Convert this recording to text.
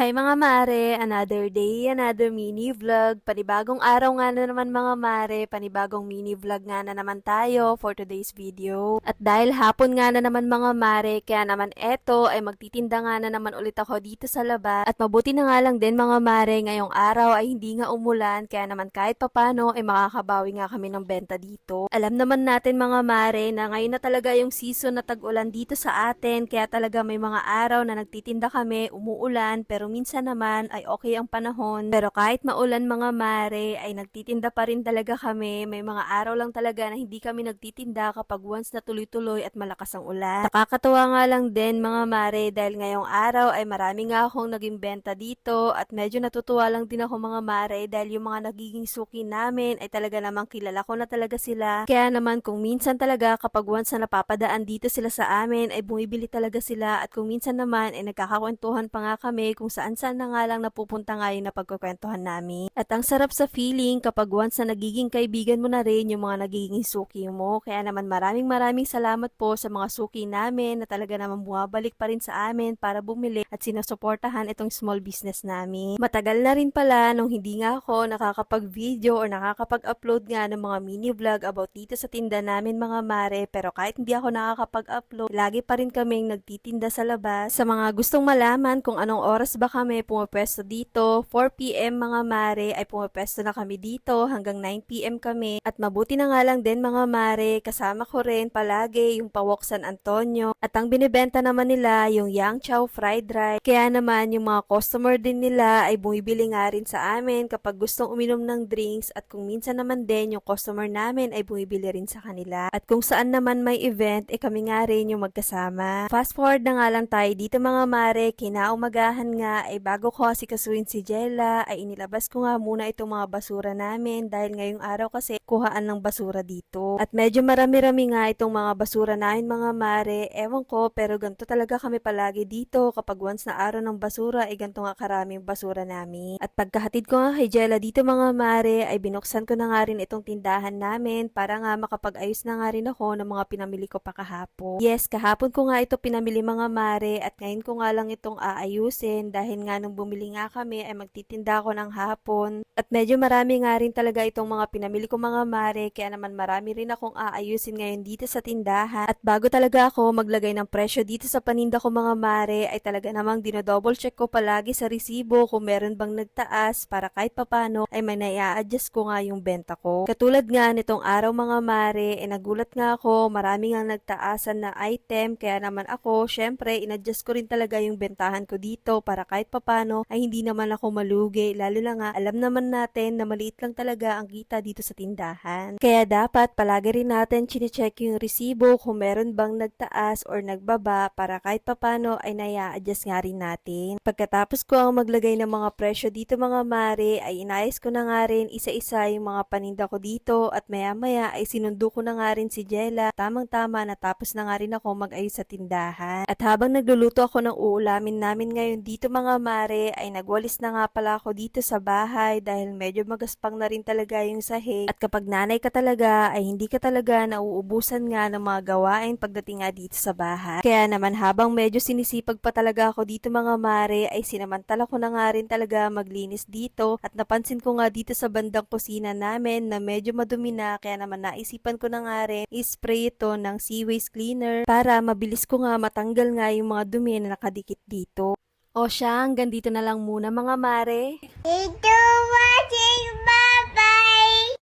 Hi mga mare, another day, another mini vlog. Panibagong araw nga na naman mga mare, panibagong mini vlog nga na naman tayo for today's video. At dahil hapon nga na naman mga mare, kaya naman eto ay magtitinda nga na naman ulit ako dito sa labas. At mabuti na nga lang din mga mare, ngayong araw ay hindi nga umulan, kaya naman kahit papano ay makakabawi nga kami ng benta dito. Alam naman natin mga mare na ngayon na talaga yung season na tag-ulan dito sa atin, kaya talaga may mga araw na nagtitinda kami, umuulan, pero minsan naman ay okay ang panahon. Pero kahit maulan mga mare, ay nagtitinda pa rin talaga kami. May mga araw lang talaga na hindi kami nagtitinda kapag once na tuloy-tuloy at malakas ang ulan. Nakakatuwa nga lang din mga mare dahil ngayong araw ay marami nga akong naging benta dito at medyo natutuwa lang din ako mga mare dahil yung mga nagiging suki namin ay talaga namang kilala ko na talaga sila. Kaya naman kung minsan talaga kapag once na napapadaan dito sila sa amin ay bumibili talaga sila at kung minsan naman ay nagkakakwentuhan pa nga kami kung saan-saan na nga lang napupunta nga yung napagkukwentuhan namin. At ang sarap sa feeling kapag once na nagiging kaibigan mo na rin yung mga nagiging suki mo. Kaya naman maraming salamat po sa mga suki namin na talaga naman bumabalik pa rin sa amin para bumili at sinusuportahan itong small business namin. Matagal na rin pala nung hindi nga ako nakakapag-video or nakakapag-upload nga ng mga mini vlog about dito sa tinda namin mga mare, pero kahit hindi ako nakakapag-upload, lagi pa rin kaming nagtitinda sa labas. Sa mga gustong malaman kung anong oras ba kami pumapwesto dito, 4 PM mga mare ay pumapwesto na kami dito hanggang 9 PM kami. At mabuti na nga lang din mga mare, kasama ko rin palagi yung Pawok San Antonio at ang binibenta naman nila yung Yang Chow Fried Rice. Kaya naman yung mga customer din nila ay bumibili nga rin sa amin kapag gustong uminom ng drinks at kung minsan naman din yung customer namin ay bumibili rin sa kanila. At kung saan naman may event, kami nga rin yung magkasama. Fast forward na nga lang tayo dito mga mare, kinaumagahan nga ay bago ko asikasuhin si Jella ay inilabas ko nga muna itong mga basura namin dahil ngayong araw kasi kuhaan ng basura dito. At medyo marami-rami nga itong mga basura namin mga mare, ewan ko pero ganito talaga kami palagi dito kapag once na araw ng basura ay ganito nga karaming basura namin. At pagkahatid ko nga kay Jella dito mga mare ay binuksan ko na nga rin itong tindahan namin para nga makapag-ayos na nga rin ako ng mga pinamili ko pa kahapon. Yes, kahapon ko nga ito pinamili mga mare at ngayon ko nga lang itong aayusin dahil nga nung bumili nga kami ay magtitinda ako ng hapon. At medyo marami nga rin talaga itong mga pinamili ko mga mare kaya naman marami rin akong aayusin ngayon dito sa tindahan. At bago talaga ako maglagay ng presyo dito sa paninda ko mga mare ay talaga namang dinodouble check ko palagi sa resibo kung meron bang nagtaas para kahit papano ay may naia-adjust ko nga yung benta ko. Katulad nga nitong araw mga mare ay nagulat nga ako marami nga nagtaasan na item kaya naman ako syempre inadjust ko rin talaga yung bentahan ko dito para kahit papano ay hindi naman ako malugi lalo na nga alam naman natin na maliit lang talaga ang kita dito sa tindahan. Kaya dapat palagi rin natin chinecheck yung resibo kung meron bang nagtaas or nagbaba para kahit papano ay naya-adjust nga rin natin. Pagkatapos ko ang maglagay ng mga presyo dito mga mare ay inayos ko na nga rin isa-isa yung mga paninda ko dito at maya-maya ay sinundo ko na nga rin si Jella. Tamang-tama natapos na nga rin ako mag-ayos sa tindahan. At habang nagluluto ako ng uulamin namin ngayon dito mga mare ay nagwalis na nga pala ako dito sa bahay dahil medyo magaspang na rin talaga yung sahig. At kapag nanay ka talaga ay hindi ka talaga nauubusan nga ng mga gawain pagdating nga dito sa bahay. Kaya naman habang medyo sinisipag pa talaga ako dito mga mare ay sinamantala ko na nga rin talaga maglinis dito at napansin ko nga dito sa bandang kusina namin na medyo madumi na kaya naman naisipan ko na nga rin i-spray ito ng sea waste cleaner para mabilis ko nga matanggal nga yung mga dumi na nakadikit dito. O siya, hanggang dito na lang muna mga mare. Ito